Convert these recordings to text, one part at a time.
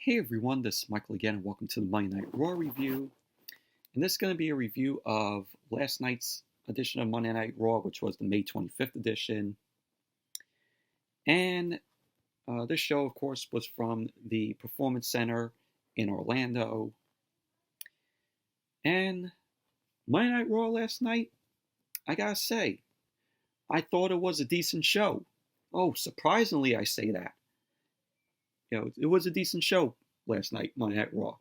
Hey everyone, this is Michael again, and welcome to the Monday Night Raw review. And this is going to be a review of last night's edition of Monday Night Raw, which was the May 25th edition. And this show, of course, was from the Performance Center in Orlando. And Monday Night Raw last night, I gotta say, I thought it was a decent show. Oh, surprisingly, I say that. It was a decent show last night, Monday Night Raw.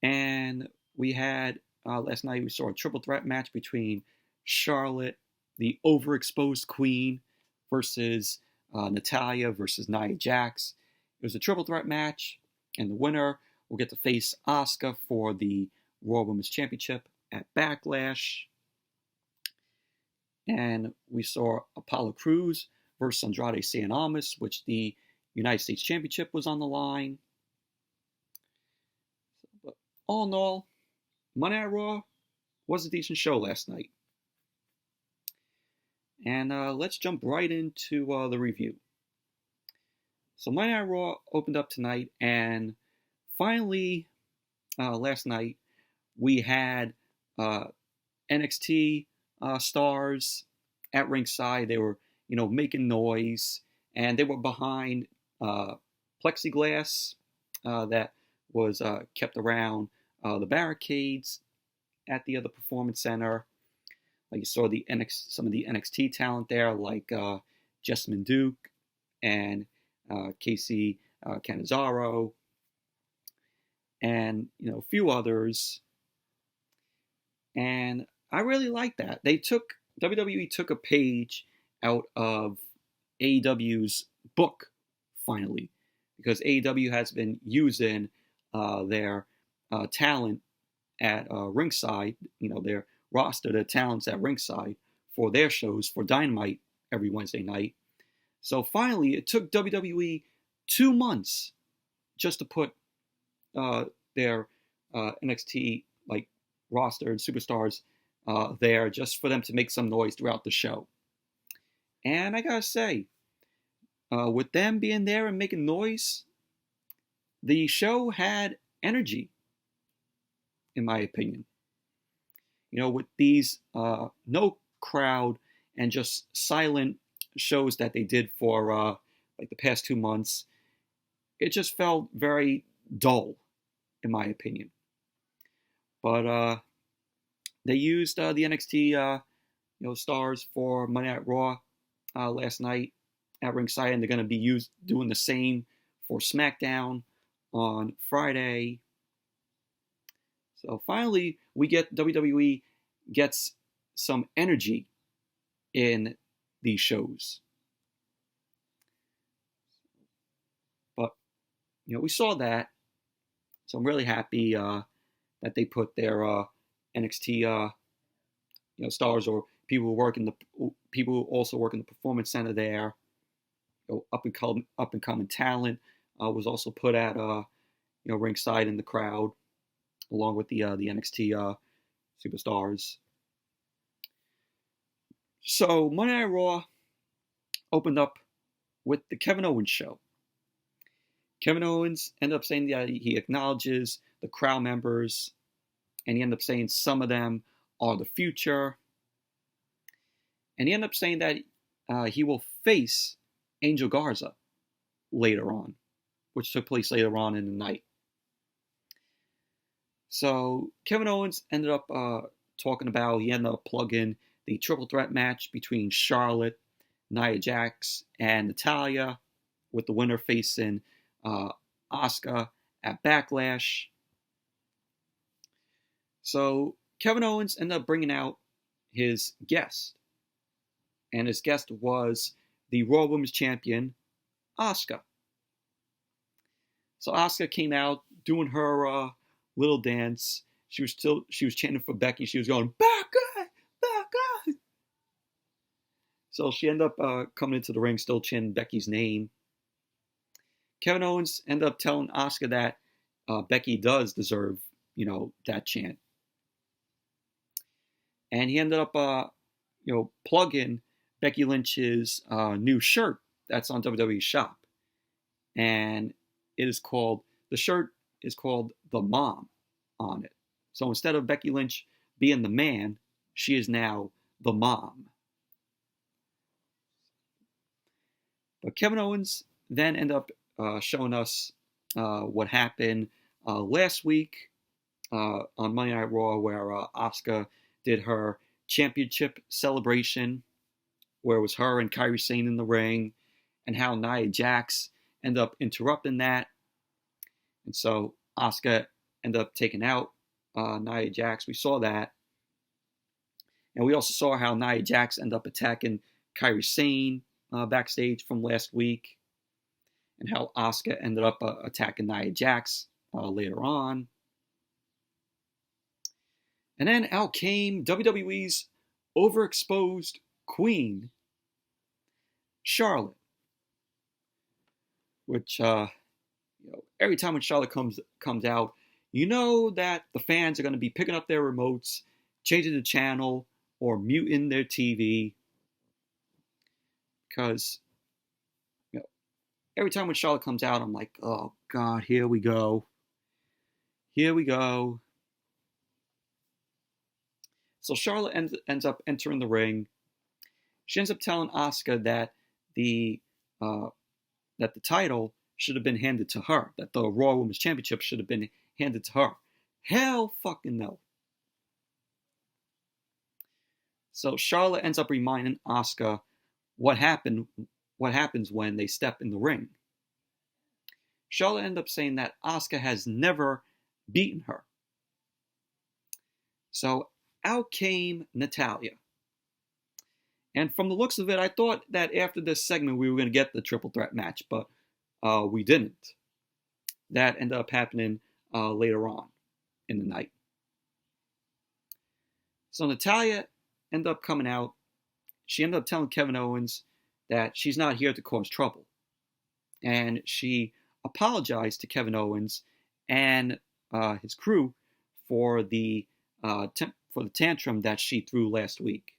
And we had, last night we saw a triple threat match between Charlotte, the overexposed queen, versus Natalya versus Nia Jax. It was a triple threat match, and the winner will get to face Asuka for the Raw Women's Championship at Backlash. And we saw Apollo Crews versus Andrade, Cien, Almas, which the United States Championship was on the line. But all in all, Monday Night Raw was a decent show last night. And let's jump right into the review. So Monday Night Raw opened up tonight, and finally, last night, we had NXT stars at ringside. They were, making noise, and they were behind plexiglass that was kept around the barricades at the other Performance Center. Like you saw some of the NXT talent there, like Jessamine Duke and Casey Canizaro, and a few others. And I really like that. WWE took a page out of AEW's book, finally, because AEW has been using their talent at ringside, their roster, their talents at ringside for their shows for Dynamite every Wednesday night. So finally, it took WWE 2 months just to put their NXT roster and superstars there, just for them to make some noise throughout the show. And I gotta say, with them being there and making noise, the show had energy, in my opinion. With these no crowd and just silent shows that they did for the past 2 months, it just felt very dull, in my opinion. But they used the NXT stars for Monday Night Raw last night at ringside, and they're going to be doing the same for SmackDown on Friday. So finally, WWE gets some energy in these shows. But we saw that, so I'm really happy that they put their NXT stars, or people who also work in the Performance Center there. Up and coming talent was also put at ringside in the crowd, along with the NXT superstars. So Monday Night Raw opened up with the Kevin Owens show. Kevin Owens ended up saying that he acknowledges the crowd members, and he ended up saying some of them are the future. And he ended up saying that he will face Angel Garza later on, which took place later on in the night. So Kevin Owens ended up he ended up plugging the triple threat match between Charlotte, Nia Jax, and Natalya, with the winner facing Asuka at Backlash. So Kevin Owens ended up bringing out his guest, and his guest was the Raw Women's Champion, Asuka. So Asuka came out doing her little dance. She was chanting for Becky. She was going, Becky, Becky. So she ended up coming into the ring, still chanting Becky's name. Kevin Owens ended up telling Asuka that Becky does deserve, that chant. And he ended up, plugging Becky Lynch's new shirt that's on WWE Shop. And the shirt is called The Mom on it. So instead of Becky Lynch being the man, she is now the mom. But Kevin Owens then ended up showing us what happened last week on Monday Night Raw, where Asuka did her championship celebration, where it was her and Kairi Sane in the ring, and how Nia Jax ended up interrupting that. And so Asuka ended up taking out Nia Jax. We saw that. And we also saw how Nia Jax ended up attacking Kairi Sane backstage from last week, and how Asuka ended up attacking Nia Jax later on. And then out came WWE's overexposed queen, Charlotte. Which, every time when Charlotte comes out, you know that the fans are going to be picking up their remotes, changing the channel, or muting their TV. Because, every time when Charlotte comes out, I'm like, oh God, here we go. Here we go. So Charlotte ends up entering the ring. She ends up telling Asuka that the title should have been handed to her, that the Raw Women's Championship should have been handed to her. Hell fucking no. So Charlotte ends up reminding Asuka what happens when they step in the ring. Charlotte ends up saying that Asuka has never beaten her. So out came Natalya. And from the looks of it, I thought that after this segment we were going to get the triple threat match, but we didn't. That ended up happening later on in the night. So Natalya ended up coming out. She ended up telling Kevin Owens that she's not here to cause trouble. And she apologized to Kevin Owens and his crew for the tantrum that she threw last week,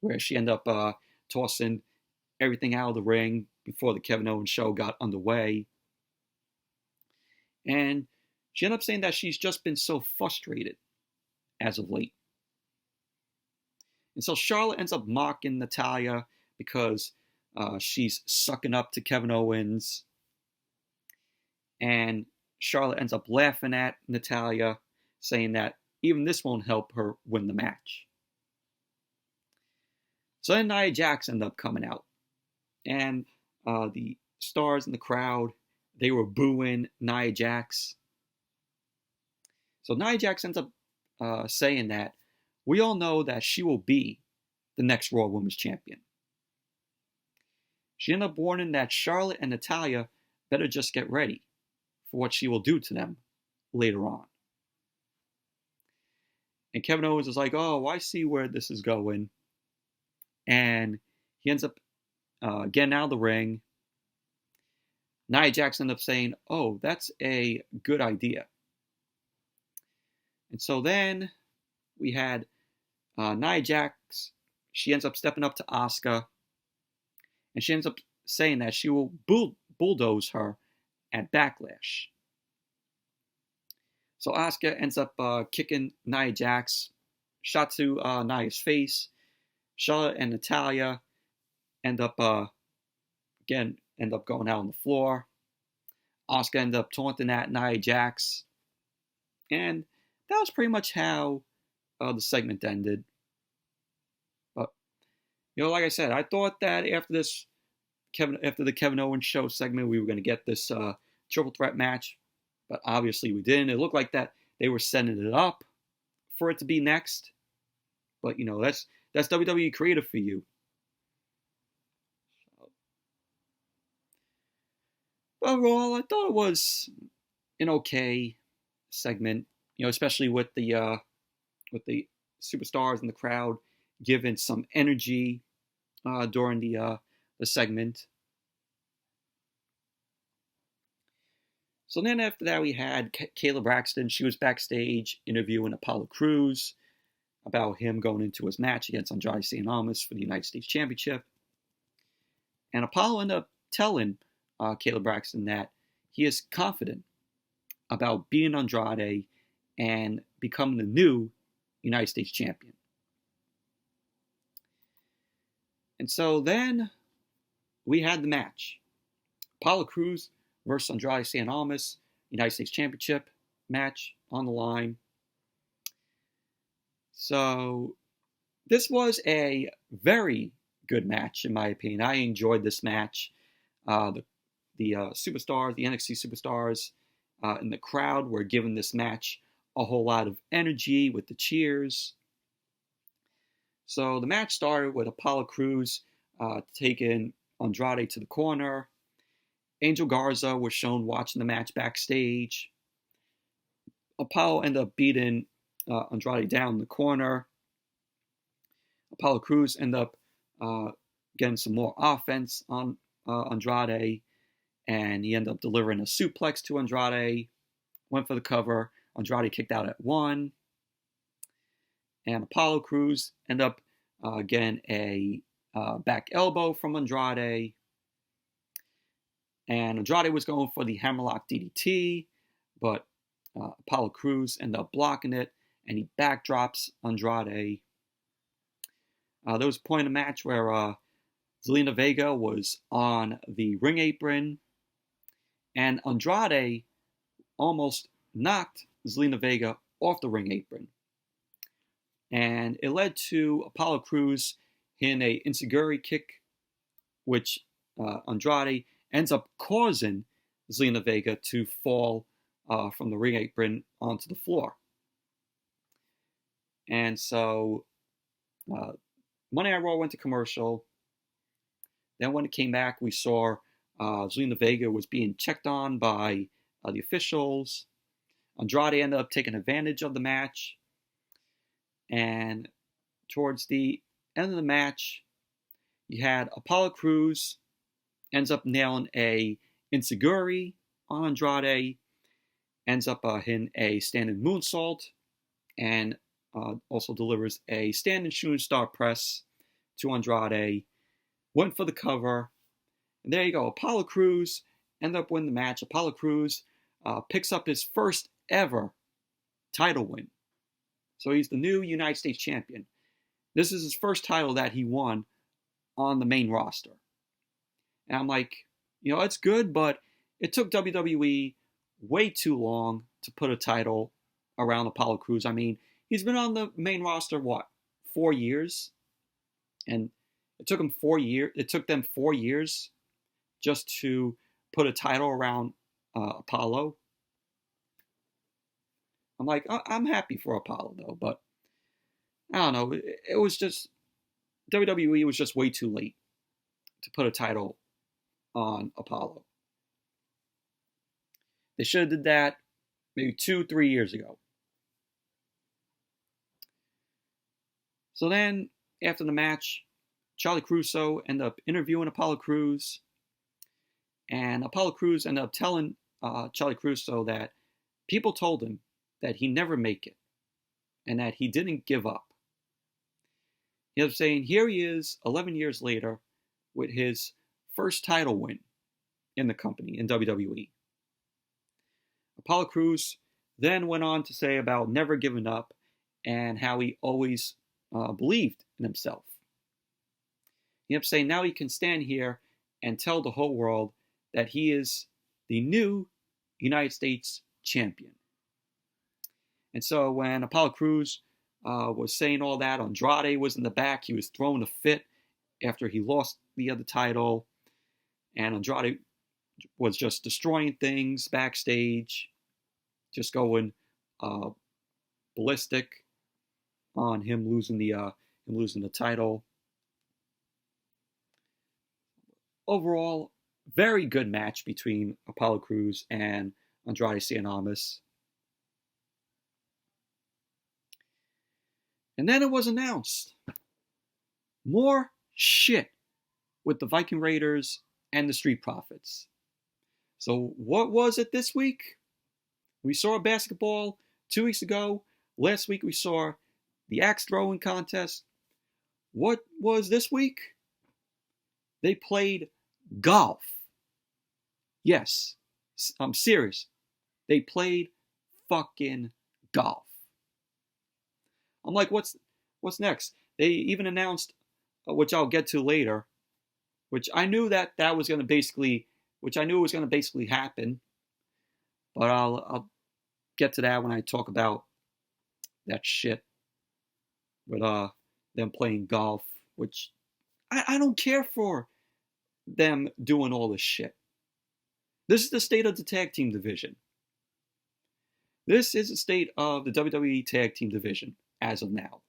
where she ended up tossing everything out of the ring before the Kevin Owens show got underway. And she ended up saying that she's just been so frustrated as of late. And so Charlotte ends up mocking Natalya because she's sucking up to Kevin Owens. And Charlotte ends up laughing at Natalya, saying that even this won't help her win the match. So then Nia Jax ended up coming out. And the stars in the crowd, they were booing Nia Jax. So Nia Jax ends up saying that we all know that she will be the next Raw Women's Champion. She ended up warning that Charlotte and Natalya better just get ready for what she will do to them later on. And Kevin Owens is like, oh, I see where this is going. And he ends up getting out of the ring. Nia Jax ends up saying, oh, that's a good idea. And so then we had Nia Jax. She ends up stepping up to Asuka. And she ends up saying that she will bulldoze her at Backlash. So Asuka ends up kicking Nia Jax. Shot to Nia's face. Charlotte and Natalya end up going out on the floor. Asuka ended up taunting at Nia Jax. And that was pretty much how the segment ended. But, like I said, I thought that after the Kevin Owens show segment, we were going to get this triple threat match. But obviously we didn't. It looked like that they were setting it up for it to be next. But, that's WWE creative for you. But overall, I thought it was an okay segment, especially with the superstars in the crowd giving some energy during the segment. So then after that, we had Kayla Braxton. She was backstage interviewing Apollo Crews about him going into his match against Andrade Cien Almas for the United States Championship. And Apollo ended up telling Kayla Braxton that he is confident about beating Andrade and becoming the new United States champion. And so then we had the match. Apollo Crews versus Andrade Cien Almas, United States Championship match on the line. So this was a very good match, in my opinion. I enjoyed this match. The superstars, the NXT superstars in the crowd were giving this match a whole lot of energy with the cheers. So the match started with Apollo Crews taking Andrade to the corner. Angel Garza was shown watching the match backstage. Apollo ended up beating Andrade down in the corner. Apollo Crews ended up getting some more offense on Andrade, and he ended up delivering a suplex to Andrade. Went for the cover. Andrade kicked out at 1. And Apollo Crews ended up getting a back elbow from Andrade. And Andrade was going for the hammerlock DDT, but Apollo Crews ended up blocking it, and he backdrops Andrade. There was a point in the match where Zelina Vega was on the ring apron, and Andrade almost knocked Zelina Vega off the ring apron. And it led to Apollo Crews hitting a enziguri kick, which Andrade ends up causing Zelina Vega to fall from the ring apron onto the floor. And so Monday Night Raw went to commercial. Then when it came back, we saw Zelina Vega was being checked on by the officials. Andrade ended up taking advantage of the match. And towards the end of the match, you had Apollo Crews ends up nailing a enziguri on Andrade, ends up hitting a standing moonsault, and also delivers a standing shooting star press to Andrade. Went for the cover, and there you go. Apollo Crews ended up winning the match. Apollo Crews picks up his first ever title win. So he's the new United States champion. This is his first title that he won on the main roster. And I'm like, it's good, but it took WWE way too long to put a title around Apollo Crews. I mean, he's been on the main roster, 4 years? And it took him 4 years. It took them 4 years just to put a title around Apollo. I'm like, I'm happy for Apollo though, but I don't know. It was just WWE was just way too late to put a title on Apollo. They should have did that maybe 2-3 years ago. So then, after the match, Chela Caruso ended up interviewing Apollo Crews, and Apollo Crews ended up telling Chela Caruso that people told him that he'd never make it, and that he didn't give up. He ended up saying, here he is, 11 years later, with his first title win in the company, in WWE. Apollo Crews then went on to say about never giving up and how he always believed in himself. He ended up saying now he can stand here and tell the whole world that he is the new United States champion. And so when Apollo Crews was saying all that, Andrade was in the back. He was throwing a fit after he lost the other title. And Andrade was just destroying things backstage, just going ballistic on him losing the title. Overall, very good match between Apollo Crews and Andrade Cien Almas. And then it was announced. More shit with the Viking Raiders and the Street Profits. So what was it this week? We saw basketball 2 weeks ago. Last week we saw the axe throwing contest. What was this week? They played golf. Yes, I'm serious. They played fucking golf. I'm like, what's next? They even announced, which I'll get to later, which I knew that was going to basically, happen, but I'll get to that when I talk about that shit with them playing golf, which I don't care for them doing all this shit. This is the state of the tag team division. This is the state of the WWE tag team division as of now.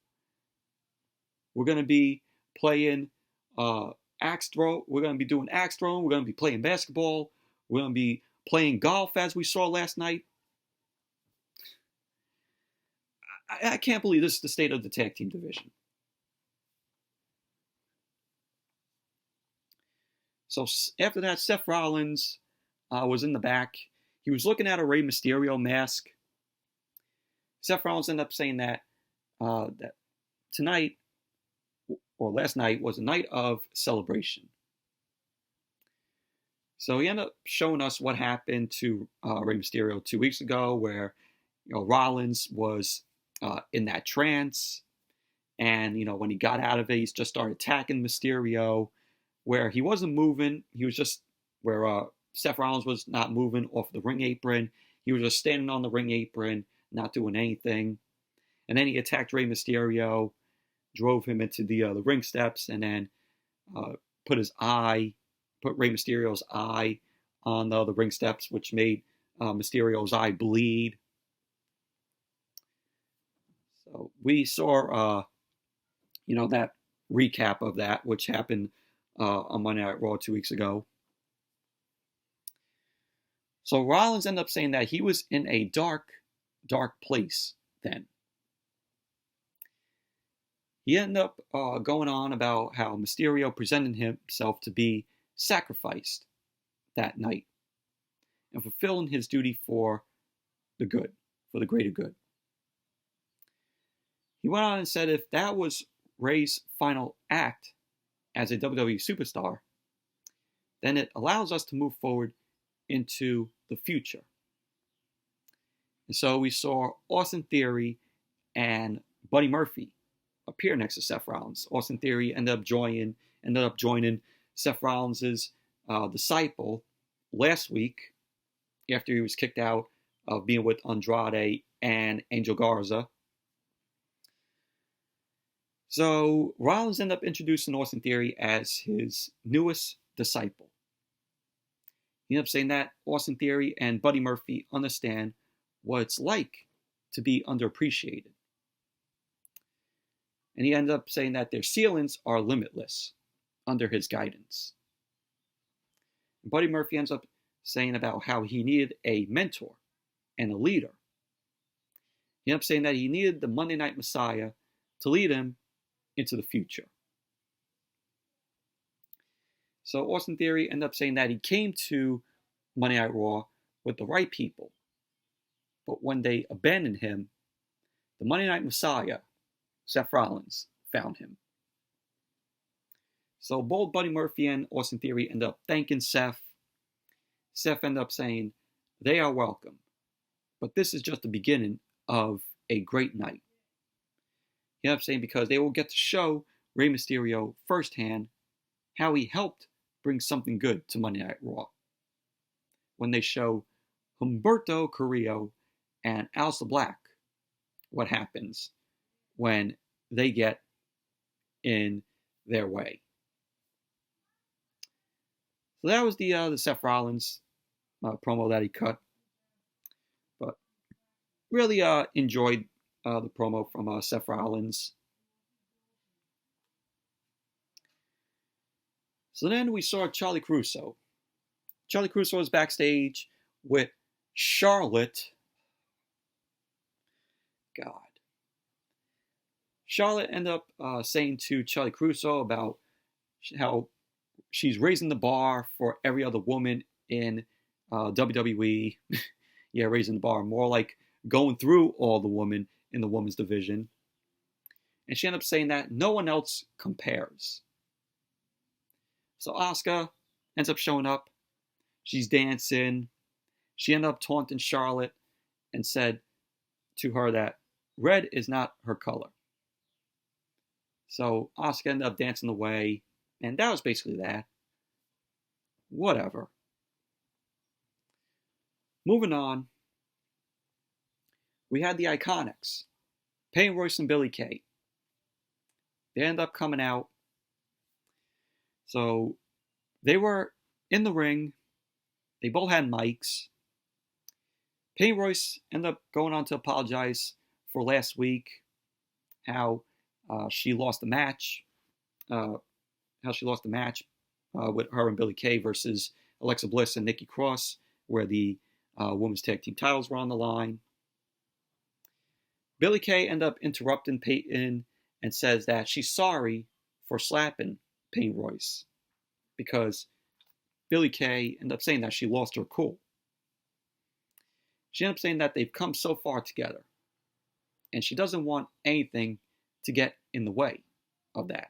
We're going to be playing axe throw. We're going to be doing axe throwing. We're going to be playing basketball. We're going to be playing golf as we saw last night. I can't believe this is the state of the tag team division. So after that, Seth Rollins was in the back. He was looking at a Rey Mysterio mask. Seth Rollins ended up saying that that tonight, or last night, was a night of celebration. So he ended up showing us what happened to Rey Mysterio 2 weeks ago, where Rollins was in that trance, and when he got out of it, he just started attacking Mysterio, where he wasn't moving. He was just where Seth Rollins was not moving off the ring apron. He was just standing on the ring apron, not doing anything. And then he attacked Rey Mysterio, drove him into the ring steps, and then put Rey Mysterio's eye on the ring steps, which made Mysterio's eye bleed. So we saw, that recap of that, which happened on Monday Night Raw 2 weeks ago. So Rollins ended up saying that he was in a dark place then. He ended up going on about how Mysterio presented himself to be sacrificed that night and fulfilling his duty for the greater good. He went on and said if that was Rey's final act as a WWE superstar, then it allows us to move forward into the future. And so we saw Austin Theory and Buddy Murphy appear next to Seth Rollins. Austin Theory ended up joining Seth Rollins' disciple last week after he was kicked out of being with Andrade and Angel Garza. So Rollins ended up introducing Austin Theory as his newest disciple. He ended up saying that Austin Theory and Buddy Murphy understand what it's like to be underappreciated. And he ended up saying that their ceilings are limitless under his guidance. And Buddy Murphy ends up saying about how he needed a mentor and a leader. He ended up saying that he needed the Monday Night Messiah to lead him into the future. So Austin Theory ended up saying that he came to Monday Night Raw with the right people. But when they abandoned him, the Monday Night Messiah, Seth Rollins, found him. So both Buddy Murphy and Austin Theory ended up thanking Seth. Seth ended up saying, they are welcome, but this is just the beginning of a great night. He ended up saying because they will get to show Rey Mysterio firsthand how he helped bring something good to Monday Night Raw. When they show Humberto Carrillo and Aleister Black what happens when they get in their way. So that was the Seth Rollins promo that he cut. But really enjoyed the promo from Seth Rollins. So then we saw Chela Caruso. Chela Caruso was backstage with Charlotte. God. Charlotte ended up saying to Chela Caruso about how she's raising the bar for every other woman in WWE. Yeah, raising the bar. More like going through all the women in the women's division. And she ended up saying that no one else compares. So Asuka ends up showing up. She's dancing. she ended up taunting Charlotte and said to her that red is not her color. So Asuka ended up dancing away, and that was basically that. Whatever. Moving on, we had the Iconics, Peyton Royce and Billie Kay. They ended up coming out. So they were in the ring. They both had mics. Peyton Royce ended up going on to apologize for last week, how she lost the match. With her and Billie Kay versus Alexa Bliss and Nikki Cross, where the women's tag team titles were on the line. Billie Kay ended up interrupting Peyton and says that she's sorry for slapping Peyton Royce because Billie Kay ended up saying that she lost her cool. She ended up saying that they've come so far together and she doesn't want anything to get in the way of that.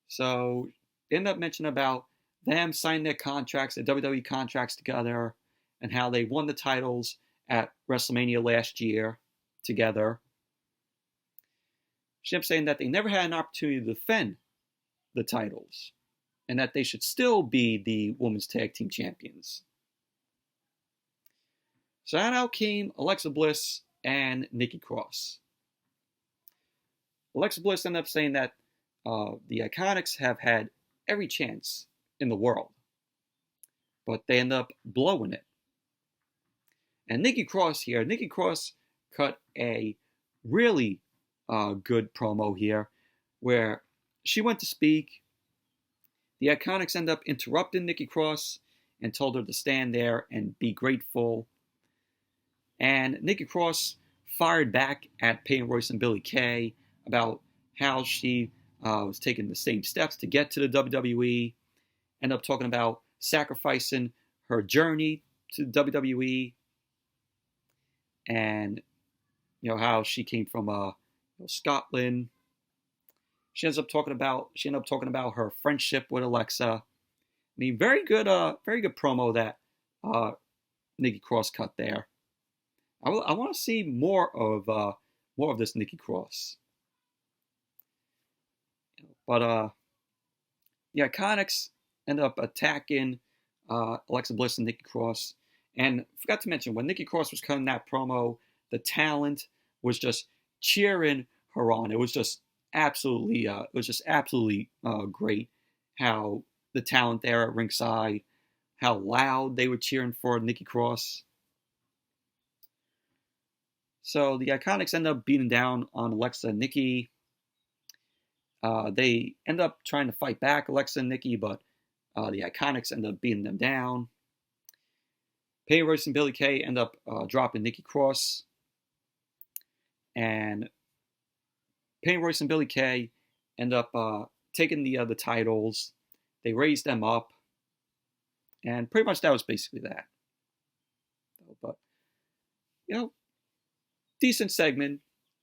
So they ended up mentioning about them signing their contracts, their WWE contracts together, and how they won the titles at WrestleMania last year together. She ended up saying that they never had an opportunity to defend the titles and that they should still be the women's tag team champions. So out came Alexa Bliss and Nikki Cross. Alexa Bliss ended up saying that the Iconics have had every chance in the world, but they end up blowing it. And Nikki Cross cut a really good promo here, where she went to speak. The Iconics end up interrupting Nikki Cross and told her to stand there and be grateful. And Nikki Cross fired back at Peyton Royce and Billie Kay about how she was taking the same steps to get to the WWE. Ended up talking about sacrificing her journey to the WWE, and how she came from Scotland. She ends up talking about her friendship with Alexa. I mean, very good promo that Nikki Cross cut there. I want to see more of this Nikki Cross. But the Iconics end up attacking Alexa Bliss and Nikki Cross. And forgot to mention, when Nikki Cross was cutting that promo, the talent was just cheering her on. It was just absolutely great how the talent there at ringside, how loud they were cheering for Nikki Cross. So the Iconics end up beating down on Alexa and Nikki. They end up trying to fight back, Alexa and Nikki, but the Iconics end up beating them down. Peyton Royce and Billie Kay end up dropping Nikki Cross. And Peyton Royce and Billie Kay end up taking the titles. They raised them up. And pretty much that was basically that. But, decent segment.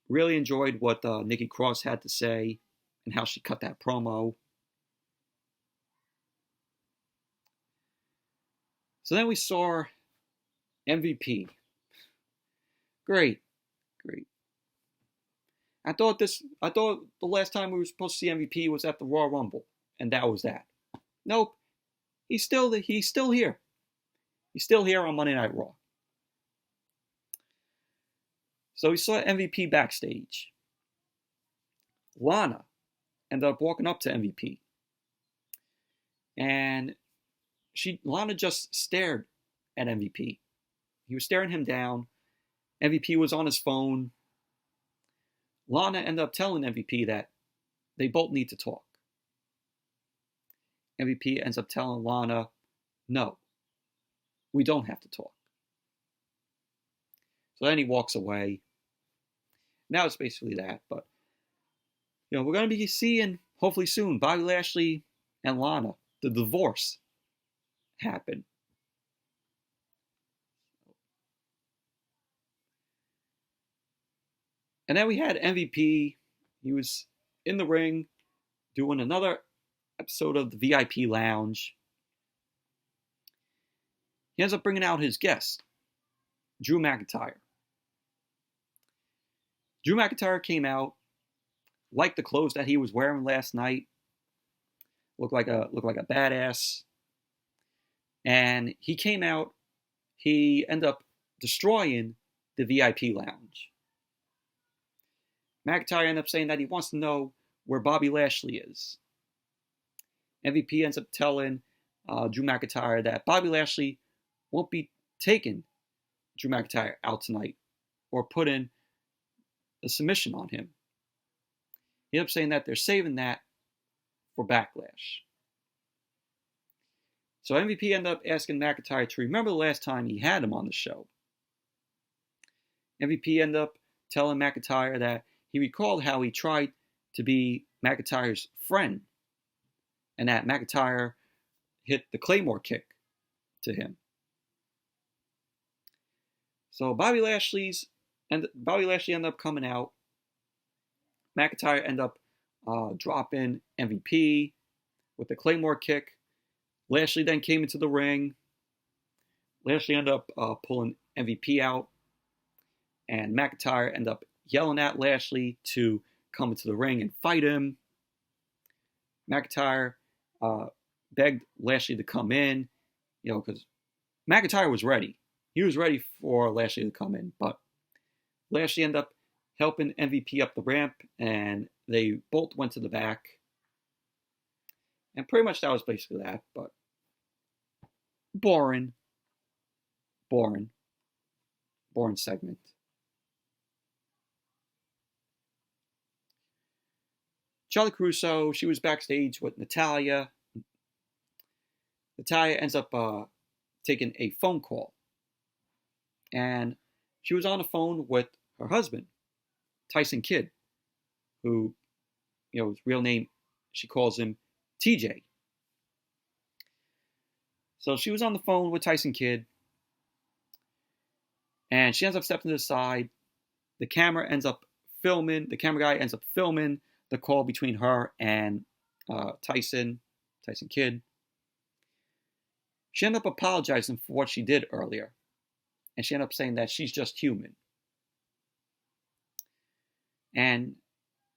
Really enjoyed what Nikki Cross had to say and how she cut that promo. So then we saw MVP. Great. I thought the last time we were supposed to see MVP was at the Royal Rumble, and that was that. Nope. He's still here. He's still here on Monday Night Raw. So we saw MVP backstage. Lana ended up walking up to MVP. And Lana just stared at MVP. He was staring him down. MVP was on his phone. Lana ended up telling MVP that they both need to talk. MVP ends up telling Lana, no, we don't have to talk. So then he walks away. Now it's basically that. But, we're going to be seeing, hopefully soon, Bobby Lashley and Lana, the divorce, happen. And then we had MVP. He was in the ring doing another episode of the VIP Lounge. he ends up bringing out his guest, Drew McIntyre. Drew McIntyre came out, liked the clothes that he was wearing last night, looked like a badass, and he came out. He ended up destroying the VIP lounge. McIntyre ended up saying that he wants to know where Bobby Lashley is. MVP ends up telling Drew McIntyre that Bobby Lashley won't be taking Drew McIntyre out tonight or putting a submission on him. He ended up saying that they're saving that for Backlash. So MVP ended up asking McIntyre to remember the last time he had him on the show. MVP ended up telling McIntyre that he recalled how he tried to be McIntyre's friend and that McIntyre hit the Claymore kick to him. So Bobby Lashley ended up coming out. McIntyre ended up dropping MVP with the Claymore kick. Lashley then came into the ring. Lashley ended up pulling MVP out. And McIntyre ended up yelling at Lashley to come into the ring and fight him. McIntyre begged Lashley to come in, because McIntyre was ready. He was ready for Lashley to come in, but Lashley ended up helping MVP up the ramp, and they both went to the back. And pretty much that was basically that, but boring segment. Chela Caruso, she was backstage with Natalya. Natalya ends up taking a phone call. And she was on the phone with her husband, Tyson Kidd, who, his real name, she calls him TJ. So she was on the phone with Tyson Kidd. And she ends up stepping to the side. The camera guy ends up filming the call between her and Tyson Kidd. She ended up apologizing for what she did earlier. And she ended up saying that she's just human. And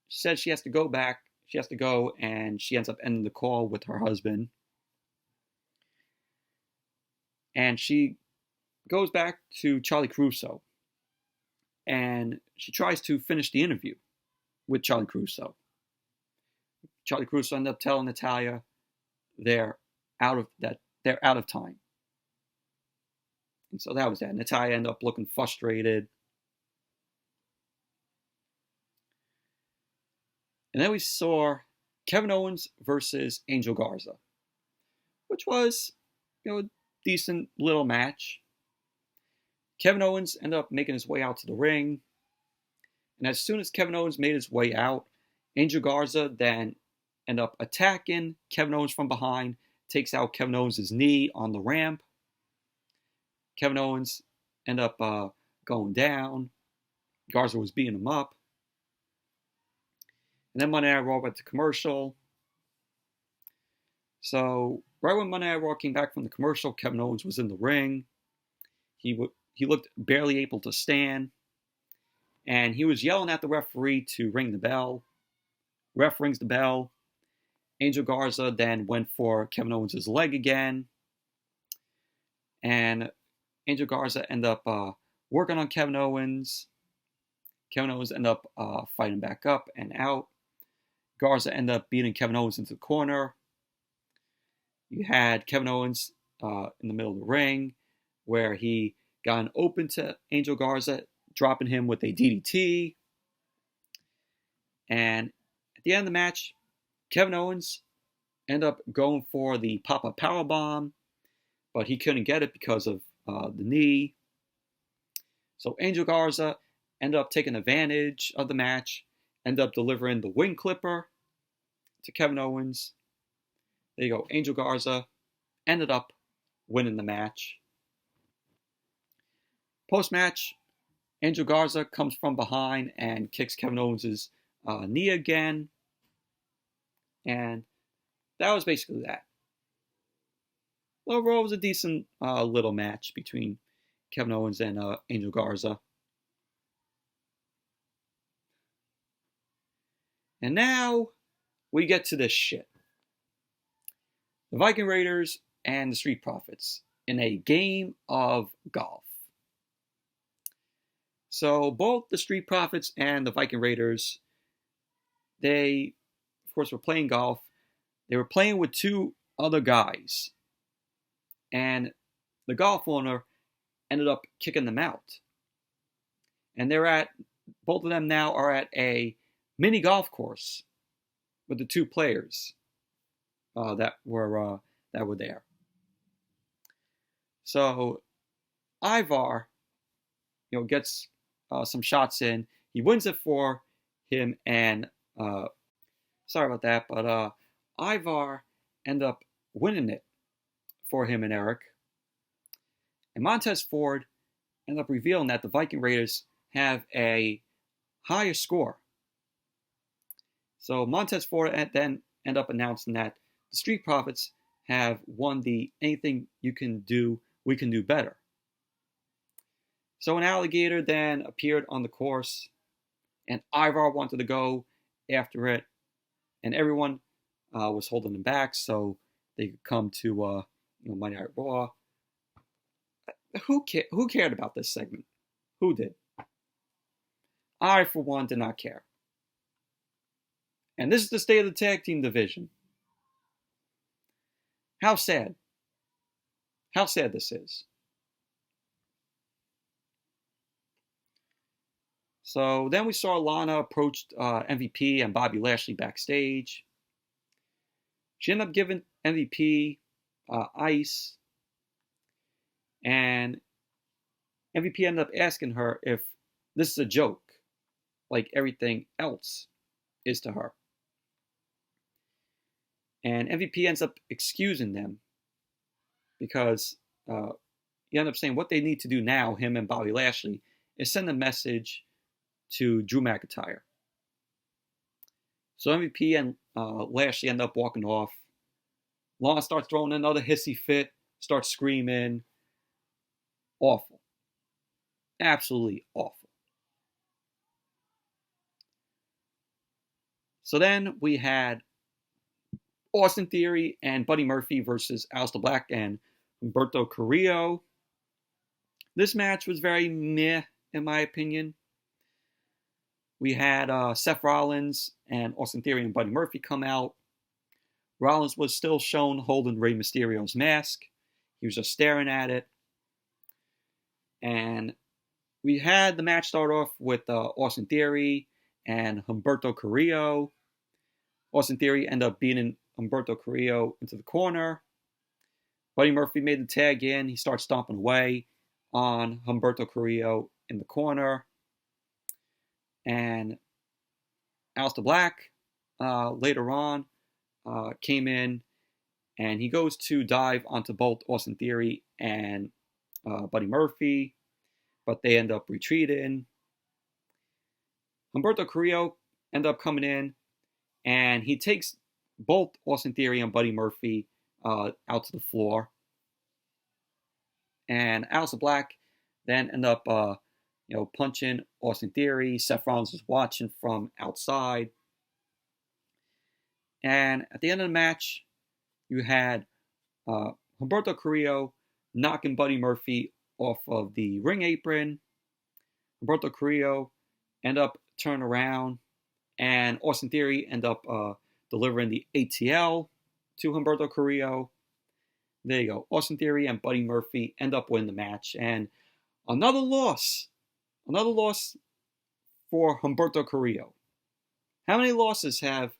she said she has to go back. She has to go, and she ends up ending the call with her husband. And she goes back to Charlie Caruso. And she tries to finish the interview with Charlie Caruso. Charlie Caruso ended up telling Natalya they're out of time. And so that was that. Natalya ended up looking frustrated. And then we saw Kevin Owens versus Angel Garza, which was, a decent little match. Kevin Owens ended up making his way out to the ring. And as soon as Kevin Owens made his way out, Angel Garza then ended up attacking Kevin Owens from behind, takes out Kevin Owens' knee on the ramp. Kevin Owens ended up going down. Garza was beating him up. And then Monday Night Raw went to commercial. So right when Monday Night Raw came back from the commercial, Kevin Owens was in the ring. He looked barely able to stand. And he was yelling at the referee to ring the bell. Ref rings the bell. Angel Garza then went for Kevin Owens' leg again. And Angel Garza ended up working on Kevin Owens. Kevin Owens ended up fighting back up and out. Garza ended up beating Kevin Owens into the corner. You had Kevin Owens in the middle of the ring, where he got an open to Angel Garza, dropping him with a DDT. And at the end of the match, Kevin Owens ended up going for the pop-up powerbomb, but he couldn't get it because of the knee. So Angel Garza ended up taking advantage of the match, ended up delivering the wing clipper to Kevin Owens. There you go. Angel Garza ended up winning the match. Post-match, Angel Garza comes from behind and kicks Kevin Owens' knee again. And that was basically that. overall, it was a decent little match between Kevin Owens and Angel Garza. And now we get to this shit. The Viking Raiders and the Street Profits in a game of golf. So both the Street Profits and the Viking Raiders, they, of course, were playing golf. They were playing with two other guys. And the golf owner ended up kicking them out. And both of them now are at a mini golf course with the two players that were there. So Ivar, gets some shots in. He wins it for him, and sorry about that, but Ivar ended up winning it for him and Eric. And Montez Ford ended up revealing that the Viking Raiders have a higher score. So Montez Ford then ended up announcing that the Street Profits have won the anything you can do, we can do better. So an alligator then appeared on the course, and Ivar wanted to go after it, and everyone was holding them back so they could come to Monday Night Raw. Who cared about this segment? Who did? I, for one, did not care. And this is the state of the tag team division. How sad. How sad this is. So then we saw Lana approach MVP and Bobby Lashley backstage. She ended up giving MVP ice. And MVP ended up asking her if this is a joke, like everything else is to her. And MVP ends up excusing them because he ended up saying what they need to do now, him and Bobby Lashley, is send a message to Drew McIntyre. So MVP and Lashley end up walking off. Lana starts throwing another hissy fit, starts screaming. Awful. Absolutely awful. So then we had Austin Theory and Buddy Murphy versus Aleister Black and Humberto Carrillo. This match was very meh, in my opinion. We had Seth Rollins and Austin Theory and Buddy Murphy come out. Rollins was still shown holding Rey Mysterio's mask. He was just staring at it. And we had the match start off with Austin Theory and Humberto Carrillo. Austin Theory ended up beating Humberto Carrillo into the corner. Buddy Murphy made the tag in. He starts stomping away on Humberto Carrillo in the corner. And Aleister Black later on came in, and he goes to dive onto both Austin Theory and Buddy Murphy, but they end up retreating. Humberto Carrillo ended up coming in, and he takes both Austin Theory and Buddy Murphy out to the floor. And Aleister Black then ended up punching Austin Theory. Seth Rollins was watching from outside. And at the end of the match, you had Humberto Carrillo knocking Buddy Murphy off of the ring apron. Humberto Carrillo ended up turning around, and Austin Theory ended up delivering the ATL to Humberto Carrillo. There you go. Austin Theory and Buddy Murphy end up winning the match. And another loss for Humberto Carrillo. How many losses have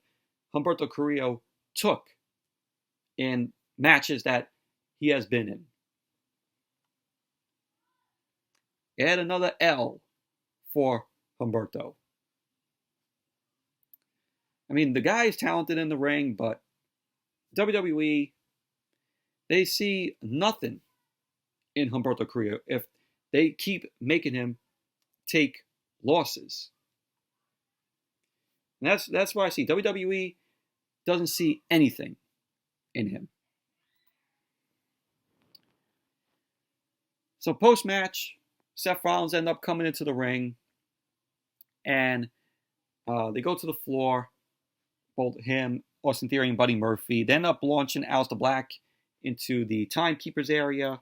Humberto Carrillo took in matches that he has been in? Add another L for Humberto. I mean, the guy is talented in the ring, but WWE, they see nothing in Humberto Carrillo if they keep making him take losses. And that's why I see WWE doesn't see anything in him. So post-match, Seth Rollins end up coming into the ring, and they go to the floor, both him, Austin Theory, and Buddy Murphy. They end up launching Aleister Black into the timekeeper's area,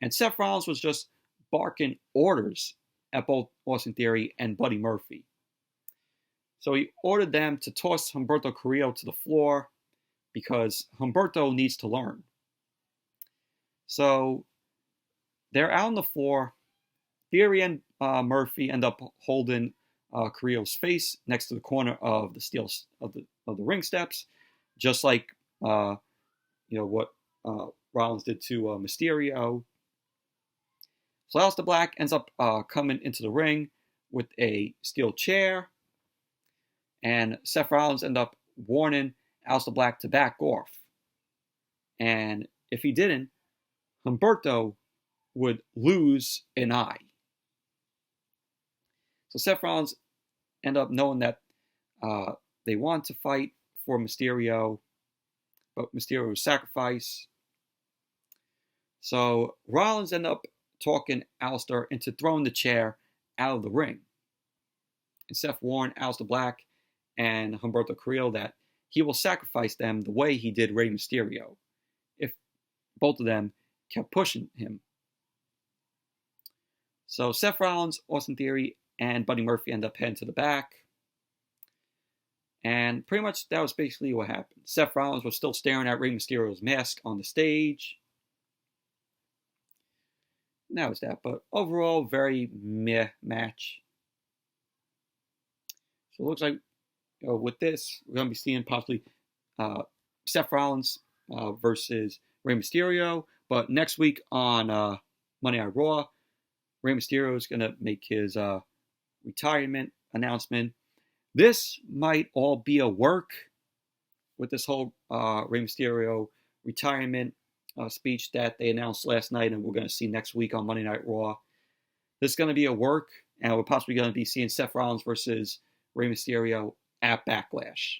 and Seth Rollins was just barking orders at both Austin Theory and Buddy Murphy. So he ordered them to toss Humberto Carrillo to the floor because Humberto needs to learn. So they're out on the floor. Theory and Murphy end up holding Carrillo's face next to the corner of the steel of the ring steps, just like what Rollins did to Mysterio. So Aleister Black ends up coming into the ring with a steel chair, and Seth Rollins ends up warning Aleister Black to back off. And if he didn't, Humberto would lose an eye. So Seth Rollins ended up knowing that they want to fight for Mysterio, but Mysterio was sacrificed. So Rollins ended up talking Aleister into throwing the chair out of the ring. And Seth warned Aleister Black and Humberto Carrillo that he will sacrifice them the way he did Rey Mysterio if both of them kept pushing him. So Seth Rollins, Austin Theory, and Buddy Murphy end up heading to the back. And pretty much that was basically what happened. Seth Rollins was still staring at Rey Mysterio's mask on the stage. And that was that. But overall, very meh match. So it looks like with this, we're going to be seeing possibly Seth Rollins versus Rey Mysterio. But next week on Monday Night Raw, Rey Mysterio is going to make his retirement announcement. This might all be a work with this whole Rey Mysterio retirement speech that they announced last night, and we're going to see next week on Monday Night Raw. This is going to be a work, and we're possibly going to be seeing Seth Rollins versus Rey Mysterio at Backlash.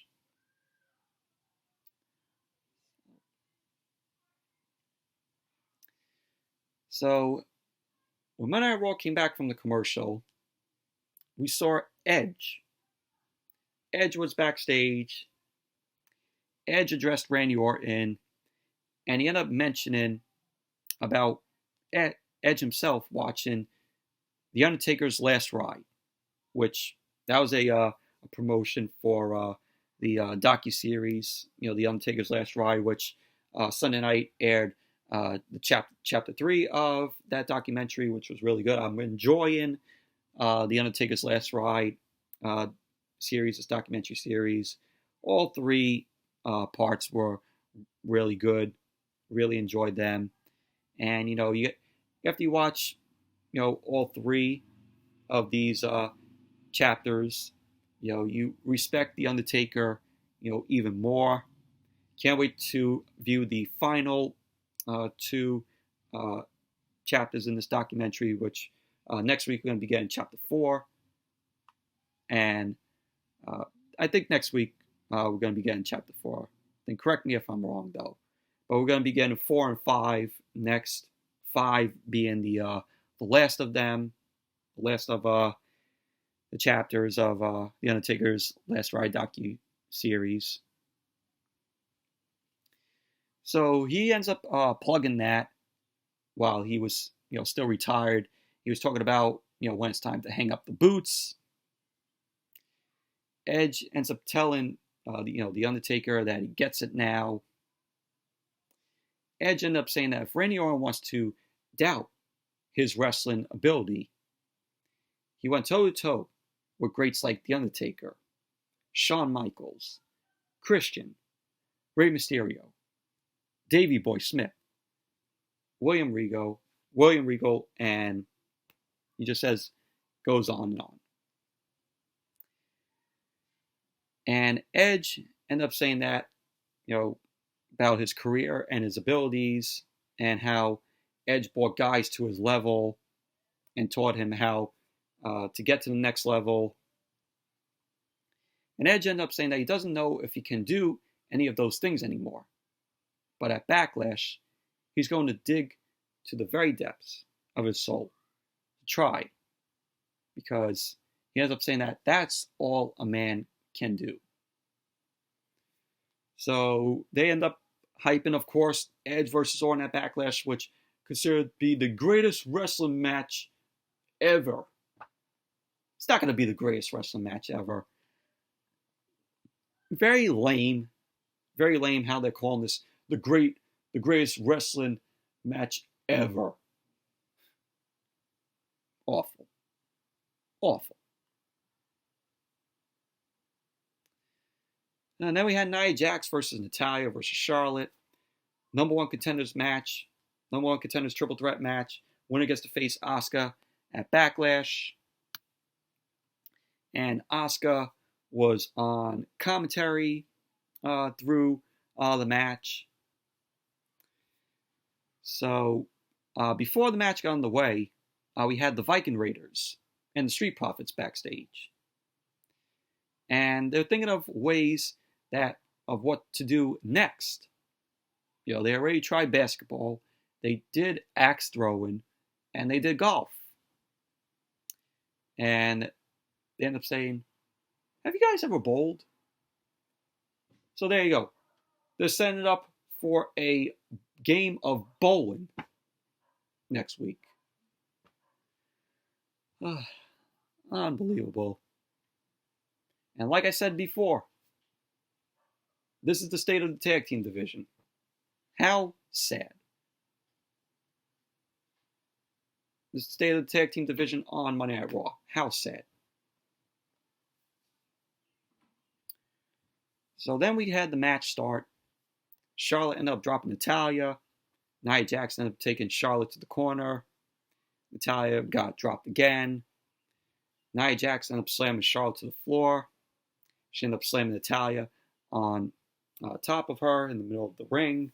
So when Monday Night Raw came back from the commercial, we saw Edge. Edge was backstage. Edge addressed Randy Orton, and he ended up mentioning about Edge himself watching The Undertaker's Last Ride, which that was a promotion for the docuseries, The Undertaker's Last Ride, which Sunday night aired the chapter 3 of that documentary, which was really good. I'm enjoying The Undertaker's Last Ride series, this documentary series. All 3 parts were really good. Really enjoyed them. And, after you watch, all 3 of these chapters, you respect The Undertaker, even more. Can't wait to view the final 2 chapters in this documentary, which next week we're going to be getting chapter 4. And I think next week we're going to be getting chapter 4. Then correct me if I'm wrong, though. But we're going to be getting 4 and 5 next. 5 being the last of them, the last of the chapters of The Undertaker's Last Ride docu-series. So he ends up plugging that while he was, still retired. He was talking about, when it's time to hang up the boots. Edge ends up telling, the Undertaker that he gets it now. Edge ended up saying that if Randy Orton wants to doubt his wrestling ability, he went toe-to-toe with greats like The Undertaker, Shawn Michaels, Christian, Rey Mysterio, Davey Boy Smith, William Regal, and he just goes on and on. And Edge ended up saying that, about his career and his abilities, and how Edge brought guys to his level and taught him how to get to the next level. And Edge ended up saying that he doesn't know if he can do any of those things anymore. But at Backlash, he's going to dig to the very depths of his soul to try, because he ends up saying that that's all a man can do. So they end up hyping, of course, Edge versus Orton at Backlash, which considered to be the greatest wrestling match ever. It's not going to be the greatest wrestling match ever. Very lame how they're calling this the greatest wrestling match ever. Awful. And then we had Nia Jax versus Natalya versus Charlotte. Number one contenders match. Number one contenders triple threat match. Winner gets to face Asuka at Backlash. And Asuka was on commentary through the match. So before the match got underway, we had the Viking Raiders and the Street Profits backstage. And they're thinking of ways of what to do next. They already tried basketball, they did axe throwing, and they did golf. And they end up saying, have you guys ever bowled? So there you go. They're setting it up for a game of bowling next week. Unbelievable. And like I said before, this is the state of the tag team division. How sad. This is the state of the tag team division on Monday Night Raw. How sad. So then we had the match start. Charlotte ended up dropping Natalya. Nia Jax ended up taking Charlotte to the corner. Natalya got dropped again. Nia Jax ended up slamming Charlotte to the floor. She ended up slamming Natalya on top of her in the middle of the ring.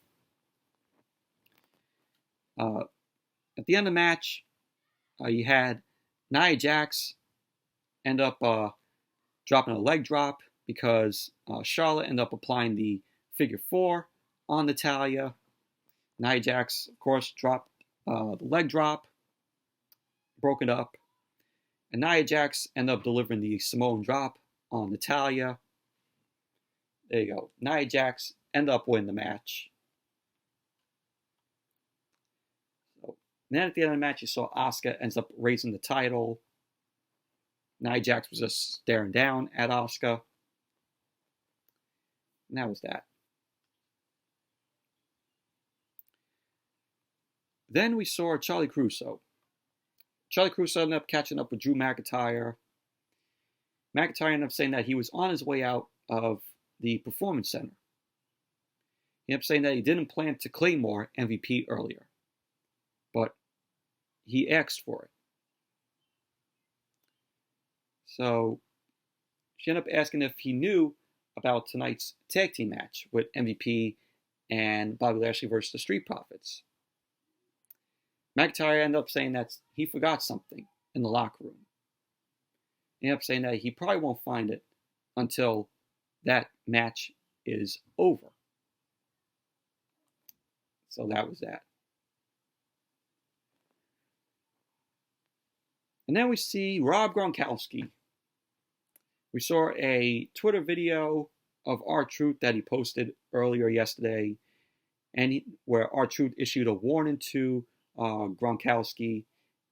At the end of the match, you had Nia Jax end up dropping a leg drop because Charlotte ended up applying the figure 4 on Natalya. Nia Jax, of course, dropped the leg drop, broke it up, and Nia Jax ended up delivering the Samoan drop on Natalya. There you go. Nia Jax ended up winning the match. So, then at the end of the match, you saw Asuka ends up raising the title. Nia Jax was just staring down at Asuka. And that was that. Then we saw Chela Caruso. Chela Caruso ended up catching up with Drew McIntyre. McIntyre ended up saying that he was on his way out of the Performance Center. He ended up saying that he didn't plan to Claymore MVP earlier, but he asked for it. So she ended up asking if he knew about tonight's tag team match with MVP and Bobby Lashley versus the Street Profits. McIntyre ended up saying that he forgot something in the locker room. He ended up saying that he probably won't find it until that match is over. So that was that. And then we see Rob Gronkowski. We saw a Twitter video of R-Truth that he posted earlier yesterday, and where R-Truth issued a warning to Gronkowski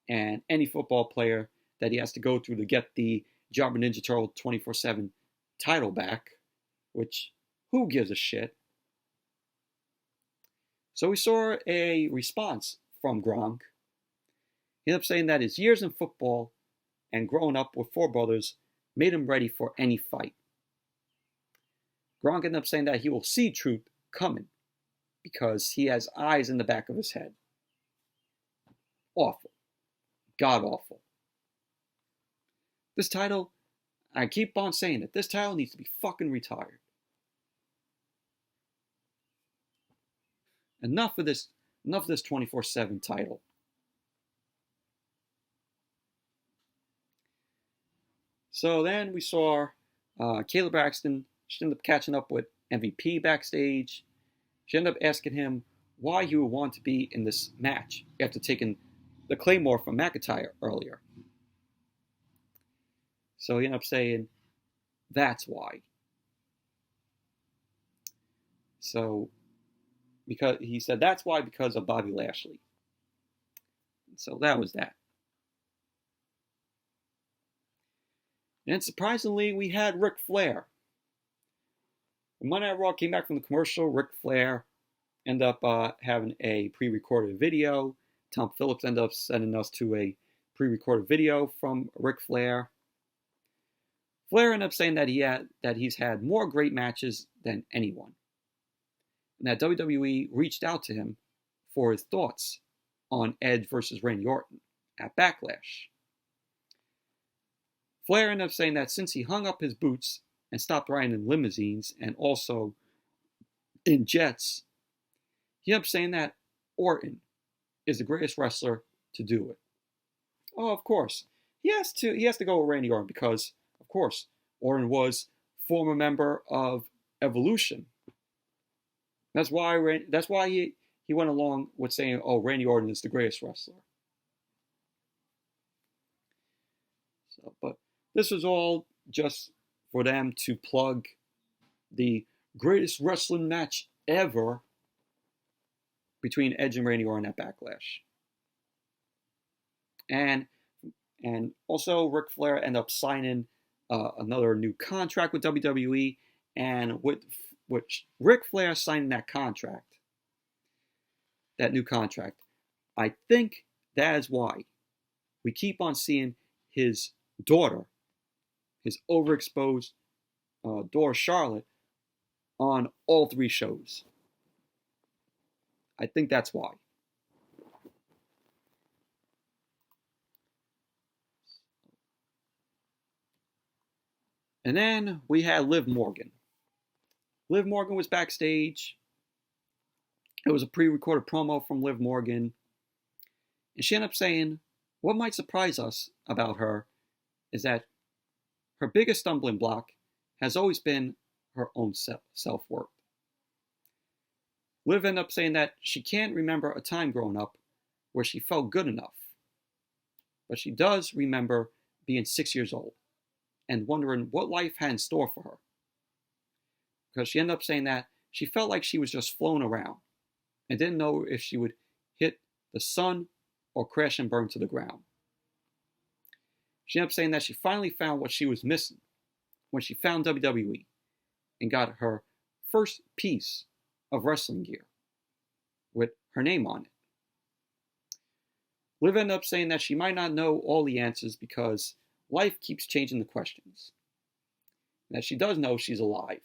and any football player that he has to go through to get the Jobber Ninja Turtle 24/7 title back, which who gives a shit? So we saw a response from Gronk. He ended up saying that his years in football and growing up with 4 brothers made him ready for any fight. Gronk ended up saying that he will see truth coming because he has eyes in the back of his head. Awful. God awful. This title, I keep on saying it, this title needs to be fucking retired. Enough of this 24/7 title. So then we saw Kayla Braxton. She ended up catching up with MVP backstage. She ended up asking him why he would want to be in this match after taking the Claymore from McIntyre earlier. So he ended up saying, that's why. So, because he said that's why because of Bobby Lashley. So that was that. And surprisingly, we had Ric Flair. When Monday Night Raw came back from the commercial, Ric Flair ended up having a pre-recorded video. Tom Phillips ended up sending us to a pre-recorded video from Ric Flair. Flair ended up saying that he's had more great matches than anyone, and that WWE reached out to him for his thoughts on Edge versus Randy Orton at Backlash. Flair ended up saying that since he hung up his boots and stopped riding in limousines and also in jets, he ended up saying that Orton is the greatest wrestler to do it. Oh, of course. He has to go with Randy Orton because, of course, Orton was former member of Evolution. That's why he went along with saying, oh, Randy Orton is the greatest wrestler. So, but this was all just for them to plug the greatest wrestling match ever between Edge and Randy Orton at Backlash. And also Ric Flair ended up signing another new contract with WWE, and with Ric Flair signing that new contract, I think that is why we keep on seeing his daughter, his overexposed daughter Charlotte, on all three shows. I think that's why. And then we had Liv Morgan. Liv Morgan was backstage. It was a pre-recorded promo from Liv Morgan. And she ended up saying, what might surprise us about her is that her biggest stumbling block has always been her own self-worth. Liv ended up saying that she can't remember a time growing up where she felt good enough. But she does remember being 6 years old and wondering what life had in store for her. Because she ended up saying that she felt like she was just flown around and didn't know if she would hit the sun or crash and burn to the ground. She ended up saying that she finally found what she was missing when she found WWE and got her first piece of wrestling gear with her name on it. Liv ended up saying that she might not know all the answers because life keeps changing the questions. And that she does know she's alive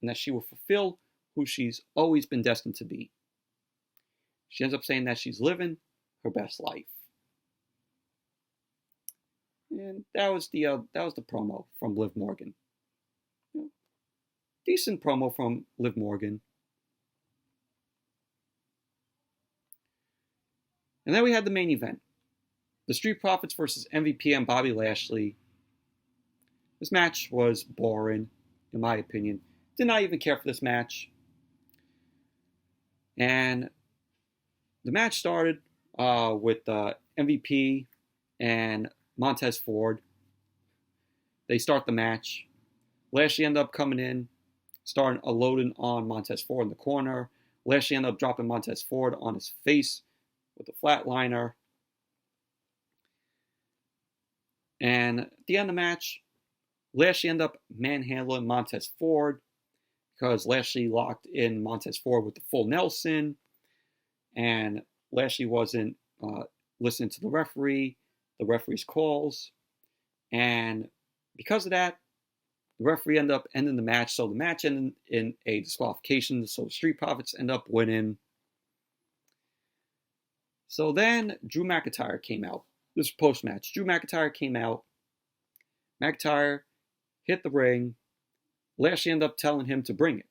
and that she will fulfill who she's always been destined to be. She ends up saying that she's living her best life. And that was the promo from Liv Morgan. Decent promo from Liv Morgan. And then we had the main event. The Street Profits versus MVP and Bobby Lashley. This match was boring, in my opinion. Did not even care for this match. And the match started with MVP and Montez Ford. They start the match. Lashley ended up coming in, starting a loading on Montez Ford in the corner. Lashley ended up dropping Montez Ford on his face with a flatliner. And at the end of the match, Lashley ended up manhandling Montez Ford because Lashley locked in Montez Ford with the full Nelson. And Lashley wasn't listening to the referee's calls. And because of that, the referee ended up ending the match. So the match ended in a disqualification. So the Street Profits end up winning. So then Drew McIntyre came out. This was post-match. Drew McIntyre came out. McIntyre hit the ring. Lashley ended up telling him to bring it.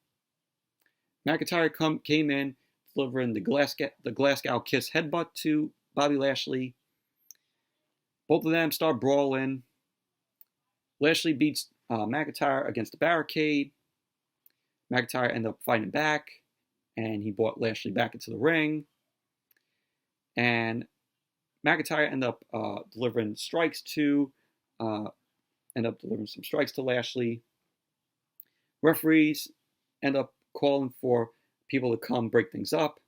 McIntyre came in, delivering the Glasgow Kiss headbutt to Bobby Lashley. Both of them start brawling. Lashley beats McIntyre against the barricade. McIntyre ended up fighting back. and he brought Lashley back into the ring. And McIntyre ended up delivering strikes to Lashley. Referees end up calling for people to come break things up,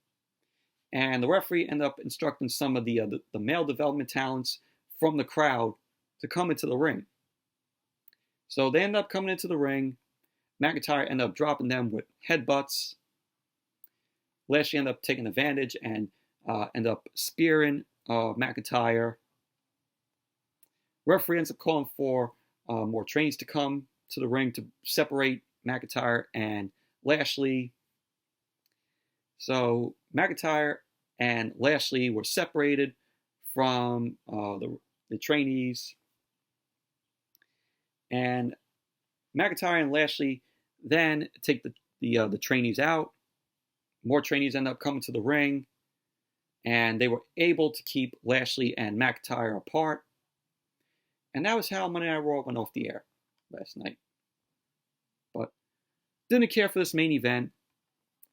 and the referee ended up instructing some of the male development talents from the crowd to come into the ring. So they end up coming into the ring. McIntyre ended up dropping them with headbutts. Lashley ended up taking advantage and ended up spearing McIntyre. Referee ends up calling for more trainees to come to the ring to separate McIntyre and Lashley. So McIntyre and Lashley were separated from the trainees. And McIntyre and Lashley then take the trainees out. More trainees end up coming to the ring, and they were able to keep Lashley and McIntyre apart. And that was how Monday Night Raw went off the air last night. But didn't care for this main event.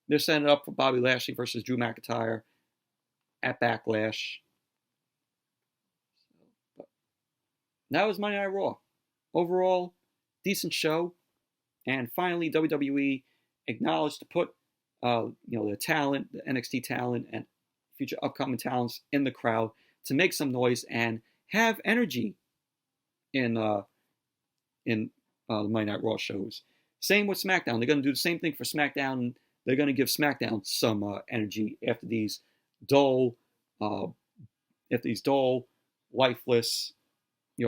They're setting it up for Bobby Lashley versus Drew McIntyre at Backlash. But that was Monday Night Raw. Overall, decent show. And finally, WWE acknowledged to put the talent, the NXT talent, and future upcoming talents in the crowd to make some noise and have energy in the Monday Night Raw shows. Same with SmackDown. They're going to do the same thing for SmackDown. They're going to give SmackDown some energy after these dull, lifeless,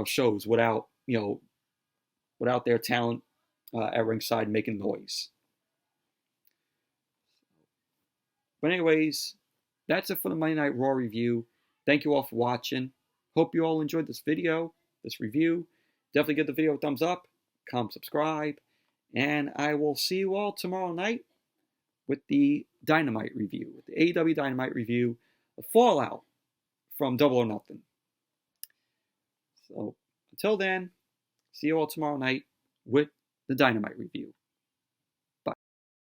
shows without their talent at ringside making noise. But anyways, that's it for the Monday Night Raw review. Thank you all for watching. Hope you all enjoyed this video, this review. Definitely give the video a thumbs up, comment, subscribe, and I will see you all tomorrow night with the Dynamite review, with the AEW Dynamite review, the fallout from Double or Nothing. So until then, see you all tomorrow night with the Dynamite review.